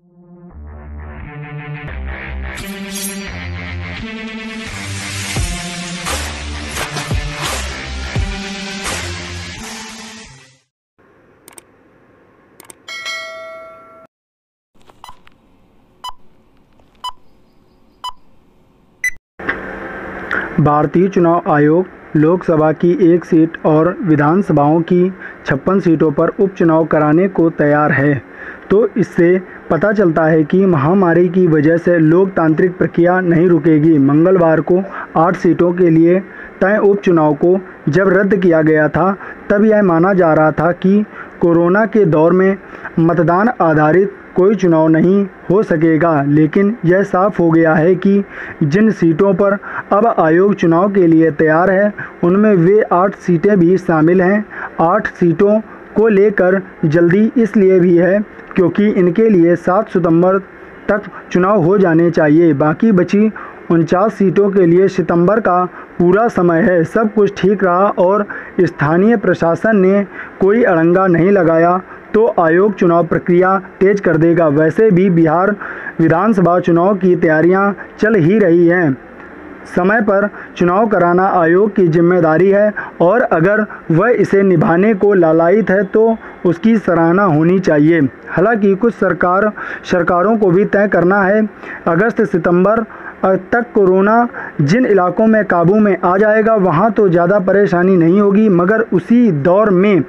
भारतीय चुनाव आयोग लोकसभा की 1 सीट और विधानसभाओं की 56 सीटों पर उपचुनाव कराने को तैयार है। तो इससे पता चलता है कि महामारी की वजह से लोकतांत्रिक प्रक्रिया नहीं रुकेगी। मंगलवार को 8 सीटों के लिए तय उपचुनाव को जब रद्द किया गया था, तब यह माना जा रहा था कि कोरोना के दौर में मतदान आधारित कोई चुनाव नहीं हो सकेगा, लेकिन यह साफ हो गया है कि जिन सीटों पर अब आयोग चुनाव के लिए तैयार है, उनमें वे 8 सीटें भी शामिल हैं। 8 सीटों को लेकर जल्दी इसलिए भी है क्योंकि इनके लिए 7 सितंबर तक चुनाव हो जाने चाहिए। बाकी बची 49 सीटों के लिए सितंबर का पूरा समय है। सब कुछ ठीक रहा और स्थानीय प्रशासन ने कोई अड़ंगा नहीं लगाया तो आयोग चुनाव प्रक्रिया तेज कर देगा। वैसे भी बिहार विधानसभा चुनाव की तैयारियां चल ही रही हैं। समय पर चुनाव कराना आयोग की जिम्मेदारी है और अगर वह इसे निभाने को लालायित है तो उसकी सराहना होनी चाहिए। हालांकि कुछ सरकारों को भी तय करना है। अगस्त सितंबर तक कोरोना जिन इलाकों में काबू में आ जाएगा वहां तो ज़्यादा परेशानी नहीं होगी, मगर उसी दौर में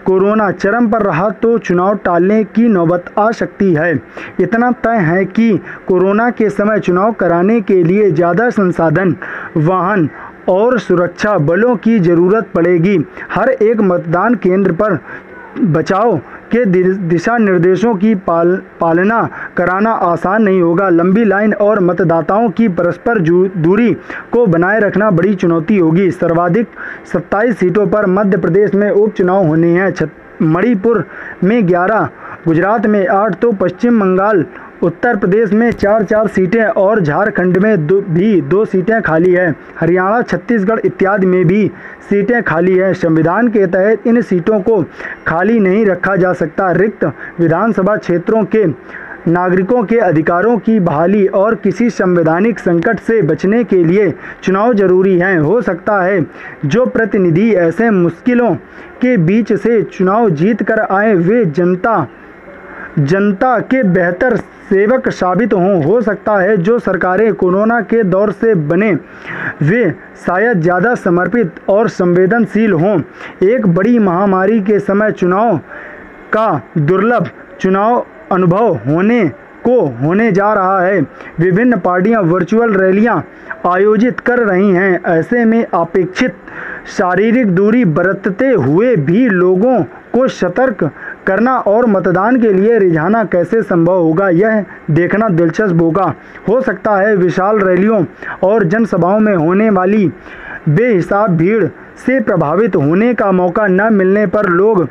कोरोना चरम पर रहा तो चुनाव टालने की नौबत आ सकती है। इतना तय है कि कोरोना के समय चुनाव कराने के लिए ज़्यादा संसाधन, वाहन और सुरक्षा बलों की ज़रूरत पड़ेगी। हर एक मतदान केंद्र पर बचाव के दिशा निर्देशों की पालना कराना आसान नहीं होगा। लंबी लाइन और मतदाताओं की परस्पर दूरी को बनाए रखना बड़ी चुनौती होगी। सर्वाधिक 27 सीटों पर मध्य प्रदेश में उपचुनाव होने हैं। मणिपुर में 11, गुजरात में 8 तो पश्चिम बंगाल, उत्तर प्रदेश में 4 सीटें और झारखंड में भी 2 सीटें खाली है। हरियाणा, छत्तीसगढ़ इत्यादि में भी सीटें खाली हैं। संविधान के तहत इन सीटों को खाली नहीं रखा जा सकता। रिक्त विधानसभा क्षेत्रों के नागरिकों के अधिकारों की बहाली और किसी संवैधानिक संकट से बचने के लिए चुनाव जरूरी हैं। हो सकता है जो प्रतिनिधि ऐसे मुश्किलों के बीच से चुनाव जीत कर आए वे जनता के बेहतर सेवक साबित हों। हो सकता है जो सरकारें कोरोना के दौर से बने वे शायद ज़्यादा समर्पित और संवेदनशील हों। एक बड़ी महामारी के समय चुनाव का दुर्लभ चुनाव अनुभव होने जा रहा है। विभिन्न पार्टियां वर्चुअल रैलियां आयोजित कर रही हैं। ऐसे में अपेक्षित शारीरिक दूरी बरतते हुए भी लोगों को सतर्क करना और मतदान के लिए रिझाना कैसे संभव होगा, यह देखना दिलचस्प होगा। हो सकता है विशाल रैलियों और जनसभाओं में होने वाली बेहिसाब भीड़ से प्रभावित होने का मौका न मिलने पर लोग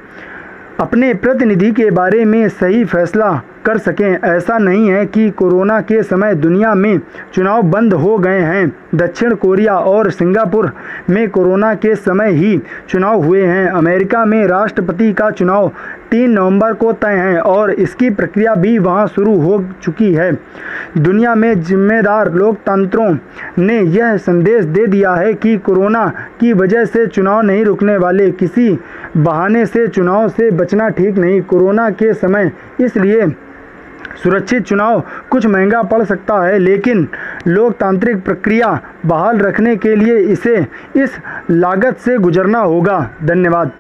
अपने प्रतिनिधि के बारे में सही फैसला कर सकें। ऐसा नहीं है कि कोरोना के समय दुनिया में चुनाव बंद हो गए हैं। दक्षिण कोरिया और सिंगापुर में कोरोना के समय ही चुनाव हुए हैं। अमेरिका में राष्ट्रपति का चुनाव 3 नवंबर को तय है और इसकी प्रक्रिया भी वहां शुरू हो चुकी है। दुनिया में जिम्मेदार लोकतंत्रों ने यह संदेश दे दिया है कि कोरोना की वजह से चुनाव नहीं रुकने वाले। किसी बहाने से चुनाव से बचना ठीक नहीं। कोरोना के समय इसलिए सुरक्षित चुनाव कुछ महंगा पड़ सकता है, लेकिन लोकतांत्रिक प्रक्रिया बहाल रखने के लिए इसे इस लागत से गुजरना होगा। धन्यवाद।